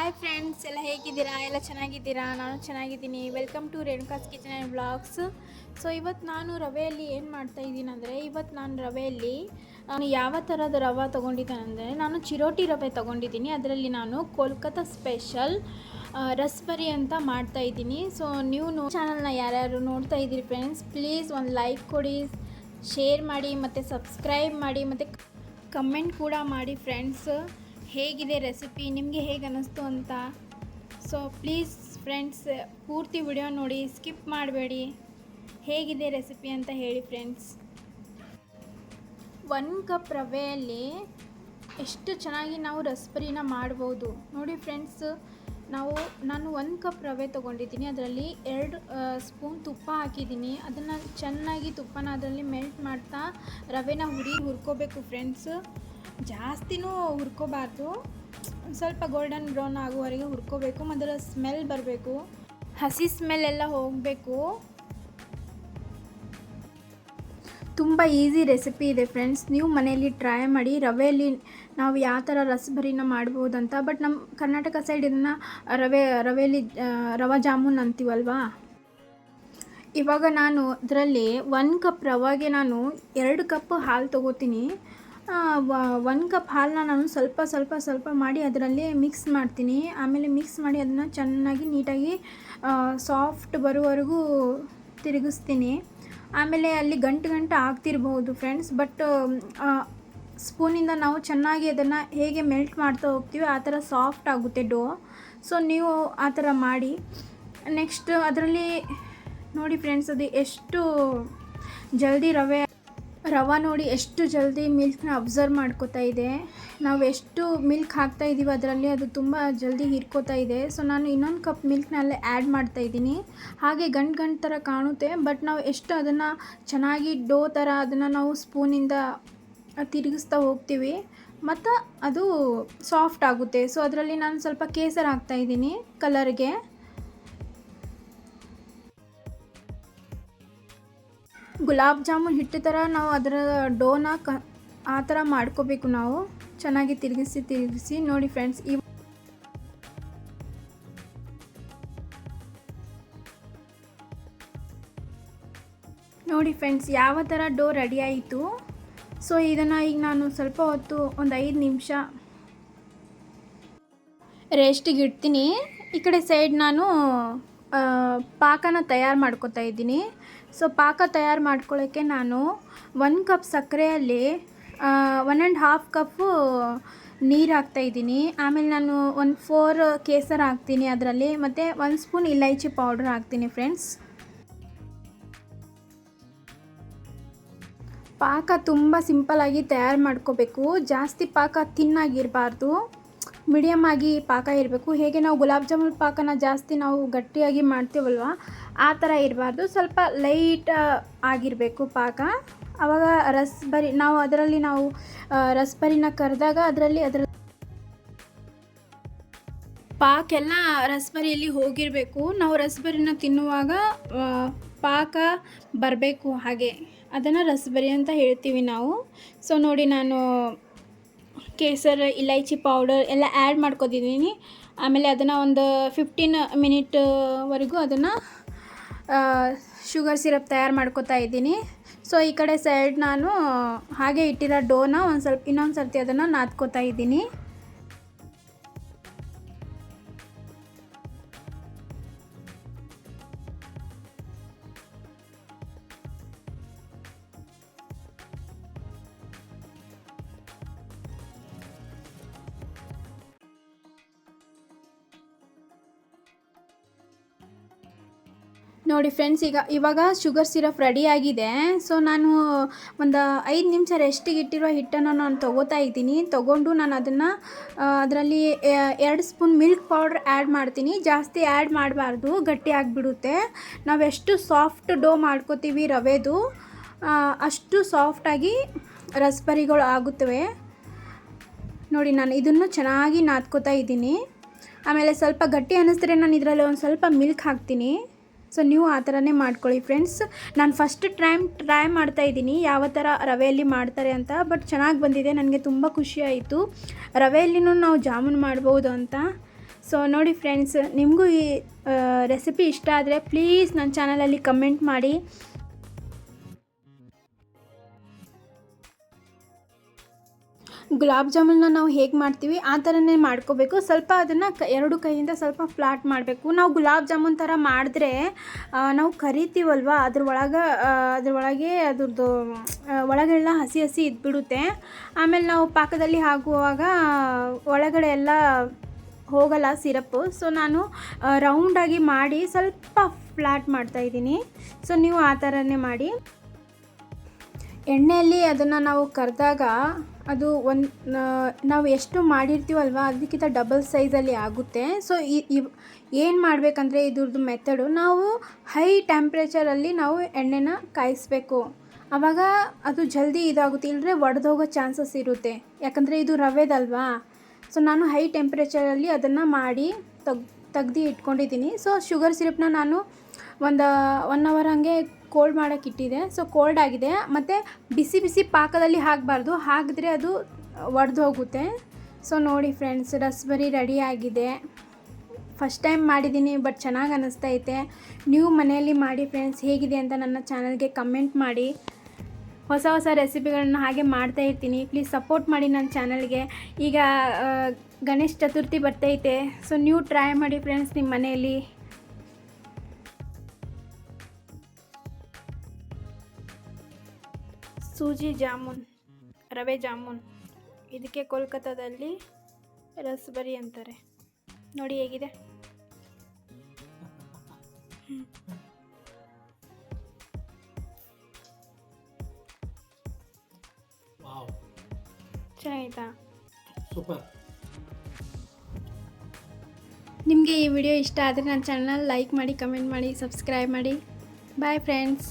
Hi friends, ಎಲ್ಲ ಹೇಗಿದ್ದೀರಾ? ಎಲ್ಲ ಚೆನ್ನಾಗಿದ್ದೀರಾ? ನಾನು ಚೆನ್ನಾಗಿದ್ದೀನಿ. Welcome to Renuka's kitchen and blogs. So ಇವತ್ತು ನಾನು ರವೆಯಲ್ಲಿ ಏನು ಮಾಡ್ತಾಯಿದ್ದೀನಿ ಅಂದರೆ, ಇವತ್ತು ನಾನು ರವೆಯಲ್ಲಿ ಯಾವ ಥರದ ರವೆ ತೊಗೊಂಡಿದ್ದೇನೆ ಅಂದರೆ, ನಾನು ಚಿರೋಟಿ ರವೆ ತೊಗೊಂಡಿದ್ದೀನಿ. ಅದರಲ್ಲಿ ನಾನು ಕೋಲ್ಕತ್ತಾ ಸ್ಪೆಷಲ್ ರಸ್ಬರಿ ಅಂತ ಮಾಡ್ತಾಯಿದ್ದೀನಿ. ಸೊ ನೀವು ಚಾನಲ್ನ ಯಾರ್ಯಾರು ನೋಡ್ತಾ ಇದ್ದೀರಿ ಫ್ರೆಂಡ್ಸ್, ಪ್ಲೀಸ್ ಒಂದು ಲೈಕ್ ಕೊಡಿ, ಶೇರ್ ಮಾಡಿ ಮತ್ತು ಸಬ್ಸ್ಕ್ರೈಬ್ ಮಾಡಿ ಮತ್ತು ಕಮೆಂಟ್ ಕೂಡ ಮಾಡಿ ಫ್ರೆಂಡ್ಸ್. ಹೇಗಿದೆ ರೆಸಿಪಿ, ನಿಮಗೆ ಹೇಗೆ ಅನ್ನಿಸ್ತು ಅಂತ. ಸೊ ಪ್ಲೀಸ್ ಫ್ರೆಂಡ್ಸ್, ಪೂರ್ತಿ ವಿಡಿಯೋ ನೋಡಿ, ಸ್ಕಿಪ್ ಮಾಡಬೇಡಿ. ಹೇಗಿದೆ ರೆಸಿಪಿ ಅಂತ ಹೇಳಿ ಫ್ರೆಂಡ್ಸ್. 1 ಕಪ್ ರವೆಯಲ್ಲಿ ಎಷ್ಟು ಚೆನ್ನಾಗಿ ನಾವು ರಸ್ಬರಿನ ಮಾಡ್ಬೋದು ನೋಡಿ ಫ್ರೆಂಡ್ಸ್. ನಾನು 1 ಕಪ್ ರವೆ ತೊಗೊಂಡಿದ್ದೀನಿ. ಅದರಲ್ಲಿ 2 ಸ್ಪೂನ್ ತುಪ್ಪ ಹಾಕಿದ್ದೀನಿ. ಅದನ್ನು ಚೆನ್ನಾಗಿ ತುಪ್ಪನ ಅದರಲ್ಲಿ ಮೆಲ್ಟ್ ಮಾಡ್ತಾ ರವೆನ ಹುರ್ಕೋಬೇಕು ಫ್ರೆಂಡ್ಸ್. ಜಾಸ್ತಿನೂ ಹುರ್ಕೋಬಾರ್ದು, ಸ್ವಲ್ಪ ಗೋಲ್ಡನ್ ಬ್ರೌನ್ ಆಗುವವರೆಗೆ ಹುರ್ಕೋಬೇಕು. ಅದರ ಸ್ಮೆಲ್ ಬರಬೇಕು, ಹಸಿ ಸ್ಮೆಲ್ ಎಲ್ಲ ಹೋಗಬೇಕು. ತುಂಬ ಈಸಿ ರೆಸಿಪಿ ಇದೆ ಫ್ರೆಂಡ್ಸ್, ನೀವು ಮನೆಯಲ್ಲಿ ಟ್ರೈ ಮಾಡಿ. ರವೆಯಲ್ಲಿ ನಾವು ಯಾವ ಥರ ರಸಬರಿನ ಮಾಡ್ಬೋದಂತ. ಬಟ್ ನಮ್ಮ ಕರ್ನಾಟಕ ಸೈಡ್ ಇದನ್ನು ರವೆಯಲ್ಲಿ ರವೆ ಜಾಮೂನ್ ಅಂತೀವಲ್ವಾ. ಇವಾಗ ನಾನು ಅದರಲ್ಲಿ 1 ಕಪ್ ರವೆಗೆ ನಾನು 2 ಕಪ್ ಹಾಲು ತೊಗೋತೀನಿ. 1 ಕಪ್ ಹಾಲನ್ನ ನಾನು ಸ್ವಲ್ಪ ಮಾಡಿ ಅದರಲ್ಲಿ ಮಿಕ್ಸ್ ಮಾಡ್ತೀನಿ. ಆಮೇಲೆ ಮಿಕ್ಸ್ ಮಾಡಿ ಅದನ್ನು ಚೆನ್ನಾಗಿ ನೀಟಾಗಿ ಸಾಫ್ಟ್ ಬರುವವರೆಗೂ ತಿರುಗಿಸ್ತೀನಿ. ಆಮೇಲೆ ಅಲ್ಲಿ ಗಂಟು ಆಗ್ತಿರ್ಬೋದು ಫ್ರೆಂಡ್ಸ್. ಬಟ್ ಸ್ಪೂನಿಂದ ನಾವು ಚೆನ್ನಾಗಿ ಅದನ್ನು ಹೇಗೆ ಮೆಲ್ಟ್ ಮಾಡ್ತಾ ಹೋಗ್ತೀವಿ ಆ ಥರ ಸಾಫ್ಟ್ ಆಗುತ್ತೆ ಡೋ. ಸೊ ನೀವು ಆ ಥರ ಮಾಡಿ. ನೆಕ್ಸ್ಟ್ ಅದರಲ್ಲಿ ನೋಡಿ ಫ್ರೆಂಡ್ಸ್, ಅದು ಎಷ್ಟು ಜಲ್ದಿ ರವೆ ನೋಡಿ ಎಷ್ಟು ಜಲ್ದಿ ಮಿಲ್ಕ್ನ ಅಬ್ಸರ್ವ್ ಮಾಡ್ಕೋತಾ ಇದೆ. ನಾವು ಎಷ್ಟು ಮಿಲ್ಕ್ ಹಾಕ್ತಾ ಇದ್ದೀವಿ ಅದರಲ್ಲಿ, ಅದು ತುಂಬ ಜಲ್ದಿ ಹೀರ್ಕೋತಾ ಇದೆ. ಸೊ ನಾನು ಇನ್ನೊಂದು ಕಪ್ ಮಿಲ್ಕ್ನ ಅಲ್ಲೇ ಆ್ಯಡ್ ಮಾಡ್ತಾಯಿದ್ದೀನಿ. ಹಾಗೆ ಗಂಟು ಥರ ಕಾಣುತ್ತೆ, ಬಟ್ ನಾವು ಎಷ್ಟು ಅದನ್ನು ಚೆನ್ನಾಗಿ ಡೋ ಥರ ಅದನ್ನು ನಾವು ಸ್ಪೂನಿಂದ ತಿರುಗಿಸ್ತಾ ಹೋಗ್ತೀವಿ ಮತ್ತು ಅದು ಸಾಫ್ಟ್ ಆಗುತ್ತೆ. ಸೊ ಅದರಲ್ಲಿ ನಾನು ಸ್ವಲ್ಪ ಕೇಸರ ಹಾಕ್ತಾಯಿದ್ದೀನಿ ಕಲರ್ಗೆ. ಗುಲಾಬ್ ಜಾಮೂನ್ ಹಿಟ್ಟು ಥರ ನಾವು ಅದರ ಡೋನ ಆ ಥರ ಮಾಡ್ಕೋಬೇಕು. ನಾವು ಚೆನ್ನಾಗಿ ತಿರುಗಿಸಿ ನೋಡಿ ಫ್ರೆಂಡ್ಸ್. ನೋಡಿ ಫ್ರೆಂಡ್ಸ್, ಯಾವ ಥರ ಡೋ ರೆಡಿ ಆಯಿತು. ಸೊ ಇದನ್ನು ಈಗ ನಾನು ಸ್ವಲ್ಪ ಹೊತ್ತು ಒಂದು 5 ನಿಮಿಷ ರೆಸ್ಟಿಗೆ ಇಡ್ತೀನಿ. ಈ ಕಡೆ ಸೈಡ್ ನಾನು ಪಾಕನ ತಯಾರು ಮಾಡ್ಕೊತಾ ಇದ್ದೀನಿ. ಸೊ ಪಾಕ ತಯಾರು ಮಾಡ್ಕೊಳ್ಳೋಕ್ಕೆ ನಾನು 1 ಕಪ್ ಸಕ್ಕರೆಯಲ್ಲಿ 1.5 ಕಪ್ಪು ನೀರು ಹಾಕ್ತಾಯಿದ್ದೀನಿ. ಆಮೇಲೆ ನಾನು 4 ಕೇಸರ ಹಾಕ್ತೀನಿ ಅದರಲ್ಲಿ, ಮತ್ತು 1 ಸ್ಪೂನ್ ಇಲೈಚಿ ಪೌಡ್ರ್ ಹಾಕ್ತೀನಿ ಫ್ರೆಂಡ್ಸ್. ಪಾಕ ತುಂಬ ಸಿಂಪಲ್ಲಾಗಿ ತಯಾರು ಮಾಡ್ಕೋಬೇಕು. ಜಾಸ್ತಿ ಪಾಕ ತಿನ್ನಾಗಿರಬಾರ್ದು, ಮೀಡಿಯಮ್ ಆಗಿ ಪಾಕ ಇರಬೇಕು. ಹೇಗೆ ನಾವು ಗುಲಾಬ್ ಜಾಮೂನ್ ಪಾಕನ ಜಾಸ್ತಿ ನಾವು ಗಟ್ಟಿಯಾಗಿ ಮಾಡ್ತೀವಲ್ವ, ಆ ಥರ ಇರಬಾರ್ದು. ಸ್ವಲ್ಪ ಲೈಟ್ ಆಗಿರಬೇಕು ಪಾಕ. ಆವಾಗ ಅದರಲ್ಲಿ ನಾವು ರಸ್ಬರಿನ ಕರೆದಾಗ ಅದರ ಪಾಕೆಲ್ಲ ರಸ್ಬರಿಯಲ್ಲಿ ಹೋಗಿರಬೇಕು. ನಾವು ರಸ್ಬರಿನ ತಿನ್ನುವಾಗ ಪಾಕ ಬರಬೇಕು, ಹಾಗೆ ಅದನ್ನು ರಸ್ಬರಿ ಅಂತ ಹೇಳ್ತೀವಿ ನಾವು. ಸೊ ನೋಡಿ, ನಾನು ಕೇಸರ, ಇಲೈಚಿ ಪೌಡರ್ ಎಲ್ಲ ಆ್ಯಡ್ ಮಾಡ್ಕೊತಿದ್ದೀನಿ. ಆಮೇಲೆ ಅದನ್ನು ಒಂದು 15 ಮಿನಿಟ್ವರೆಗೂ ಅದನ್ನು ಶುಗರ್ ಸಿರಪ್ ತಯಾರು ಮಾಡ್ಕೊತಾ ಇದ್ದೀನಿ. ಸೊ ಈ ಕಡೆ ಸೈಡ್ ನಾನು ಹಾಗೆ ಇಟ್ಟಿರೋ ಡೋನ ಇನ್ನೊಂದು ಸರ್ತಿ ಅದನ್ನು ನಾದ್ಕೋತಾ ಇದ್ದೀನಿ. ನೋಡಿ ಫ್ರೆಂಡ್ಸ್, ಇವಾಗ ಶುಗರ್ ಸಿರಪ್ ರೆಡಿಯಾಗಿದೆ. ಸೊ ನಾನು ಒಂದು 5 ನಿಮಿಷ ರೆಸ್ಟಿಗೆ ಇಟ್ಟಿರೋ ಹಿಟ್ಟನ್ನು ನಾನು ತೊಗೋತಾ ಇದ್ದೀನಿ. ತೊಗೊಂಡು ನಾನು ಅದರಲ್ಲಿ 2 ಸ್ಪೂನ್ ಮಿಲ್ಕ್ ಪೌಡ್ರ್ ಆ್ಯಡ್ ಮಾಡ್ತೀನಿ. ಜಾಸ್ತಿ ಆ್ಯಡ್ ಮಾಡಬಾರ್ದು, ಗಟ್ಟಿ ಆಗಿಬಿಡುತ್ತೆ. ನಾವೆಷ್ಟು ಸಾಫ್ಟ್ ಡೋ ಮಾಡ್ಕೋತೀವಿ ರವೆದು, ಅಷ್ಟು ಸಾಫ್ಟಾಗಿ ರಸ್ಬರಿಗಳು ಆಗುತ್ತವೆ. ನೋಡಿ, ನಾನು ಇದನ್ನು ಚೆನ್ನಾಗಿ ನಾದ್ಕೋತಾ ಇದ್ದೀನಿ. ಆಮೇಲೆ ಸ್ವಲ್ಪ ಗಟ್ಟಿ ಅನ್ನಿಸಿದ್ರೆ ನಾನು ಇದರಲ್ಲಿ ಒಂದು ಸ್ವಲ್ಪ ಮಿಲ್ಕ್ ಹಾಕ್ತೀನಿ. ಸೊ ನೀವು ಆ ಥರನೇ ಮಾಡ್ಕೊಳ್ಳಿ ಫ್ರೆಂಡ್ಸ್. ನಾನು ಫಸ್ಟ್ ಟ್ರೈ ಮಾಡ್ತಾಯಿದ್ದೀನಿ ಯಾವ ಥರ ರವೆಯಲ್ಲಿ ಮಾಡ್ತಾರೆ ಅಂತ. ಬಟ್ ಚೆನ್ನಾಗಿ ಬಂದಿದೆ, ನನಗೆ ತುಂಬ ಖುಷಿ ಆಯಿತು. ರವೆಯಲ್ಲಿನೂ ನಾವು ಜಾಮೂನ್ ಮಾಡ್ಬೋದು ಅಂತ. ಸೊ ನೋಡಿ ಫ್ರೆಂಡ್ಸ್, ನಿಮಗೂ ಈ ರೆಸಿಪಿ ಇಷ್ಟ ಆದರೆ ಪ್ಲೀಸ್ ನನ್ನ ಚಾನಲಲ್ಲಿ ಕಮೆಂಟ್ ಮಾಡಿ. ಗುಲಾಬ್ ಜಾಮೂನ್ನ ನಾವು ಹೇಗೆ ಮಾಡ್ತೀವಿ ಆ ಥರನೇ ಮಾಡ್ಕೋಬೇಕು. ಸ್ವಲ್ಪ ಅದನ್ನು ಎರಡು ಕೈಯಿಂದ ಸ್ವಲ್ಪ ಫ್ಲಾಟ್ ಮಾಡಬೇಕು. ನಾವು ಗುಲಾಬ್ ಜಾಮೂನ್ ಥರ ಮಾಡಿದ್ರೆ ನಾವು ಕರಿತೀವಲ್ವ, ಅದ್ರೊಳಗೆ ಅದ್ರದ್ದು ಒಳಗೆಲ್ಲ ಹಸಿ ಹಸಿ ಇದ್ಬಿಡುತ್ತೆ. ಆಮೇಲೆ ನಾವು ಪಾಕದಲ್ಲಿ ಹಾಕುವಾಗ ಒಳಗಡೆ ಎಲ್ಲ ಹೋಗಲ್ಲ ಸಿರಪ್ಪು. ಸೊ ನಾನು ರೌಂಡಾಗಿ ಮಾಡಿ ಸ್ವಲ್ಪ ಫ್ಲಾಟ್ ಮಾಡ್ತಾಯಿದ್ದೀನಿ. ಸೊ ನೀವು ಆ ಥರನೇ ಮಾಡಿ. ಎಣ್ಣೆಯಲ್ಲಿ ಅದನ್ನು ನಾವು ಕರೆದಾಗ ಅದು ನಾವು ಎಷ್ಟು ಮಾಡಿರ್ತೀವಲ್ವ ಅದಕ್ಕಿಂತ ಡಬಲ್ ಸೈಜಲ್ಲಿ ಆಗುತ್ತೆ. ಸೊ ಏನು ಮಾಡಬೇಕಂದ್ರೆ ಇದ್ರದ್ದು ಮೆಥಡು, ನಾವು ಹೈ ಟೆಂಪ್ರೇಚರಲ್ಲಿ ನಾವು ಎಣ್ಣೆನ ಕಾಯಿಸ್ಬೇಕು. ಆವಾಗ ಅದು ಜಲ್ದಿ ಇದಾಗುತ್ತೆ, ಇಲ್ಲದ್ರೆ ಒಡೆದೋಗೋ ಚಾನ್ಸಸ್ ಇರುತ್ತೆ. ಯಾಕಂದರೆ ಇದು ರವೆದಲ್ವಾ. ಸೊ ನಾನು ಹೈ ಟೆಂಪ್ರೇಚರಲ್ಲಿ ಅದನ್ನು ಮಾಡಿ ತೆಗ್ದು ಇಟ್ಕೊಂಡಿದ್ದೀನಿ. ಸೊ ಶುಗರ್ ಸಿರಪ್ನ ನಾನು 1 ಅವರ್ ಹಾಗೆ ಕೋಲ್ಡ್ ಮಾಡೋಕ್ಕೆ ಇಟ್ಟಿದೆ. ಸೊ ಕೋಲ್ಡ್ ಆಗಿದೆ. ಮತ್ತು ಬಿಸಿ ಬಿಸಿ ಪಾಕದಲ್ಲಿ ಹಾಕಬಾರ್ದು, ಹಾಕಿದ್ರೆ ಅದು ಒಡೆದು ಹೋಗುತ್ತೆ. ಸೊ ನೋಡಿ ಫ್ರೆಂಡ್ಸ್, ರಸ್ಬರಿ ರೆಡಿ ಆಗಿದೆ. ಫಸ್ಟ್ ಟೈಮ್ ಮಾಡಿದ್ದೀನಿ, ಬಟ್ ಚೆನ್ನಾಗಿ ಅನ್ನಿಸ್ತೈತೆ. ನೀವು ಮನೆಯಲ್ಲಿ ಮಾಡಿ ಫ್ರೆಂಡ್ಸ್, ಹೇಗಿದೆ ಅಂತ ನನ್ನ ಚಾನಲ್ಗೆ ಕಮೆಂಟ್ ಮಾಡಿ. ಹೊಸ ಹೊಸ ರೆಸಿಪಿಗಳನ್ನ ಹಾಗೆ ಮಾಡ್ತಾ ಇರ್ತೀನಿ. ಪ್ಲೀಸ್ ಸಪೋರ್ಟ್ ಮಾಡಿ ನನ್ನ ಚಾನಲ್ಗೆ. ಈಗ ಗಣೇಶ ಚತುರ್ಥಿ ಬರ್ತೈತೆ. ಸೊ ನೀವು ಟ್ರೈ ಮಾಡಿ ಫ್ರೆಂಡ್ಸ್ ನಿಮ್ಮ ಮನೆಯಲ್ಲಿ. ಸೂಜಿ ಜಾಮೂನ್, ರವೆ ಜಾಮೂನ್, ಇದಕ್ಕೆ ಕೋಲ್ಕತ್ತಾದಲ್ಲಿ ರಸ್ಬರಿ ಅಂತಾರೆ. ನೋಡಿ ಹೇಗಿದೆ. ಚೆನ್ನಾಗಿತ್ತಾ? ಸೂಪರ್. ನಿಮಗೆ ಈ ವಿಡಿಯೋ ಇಷ್ಟ ಆದರೆ ನನ್ನ ಚಾನಲ್ ಲೈಕ್ ಮಾಡಿ, ಕಮೆಂಟ್ ಮಾಡಿ, ಸಬ್ಸ್ಕ್ರೈಬ್ ಮಾಡಿ. Bye friends.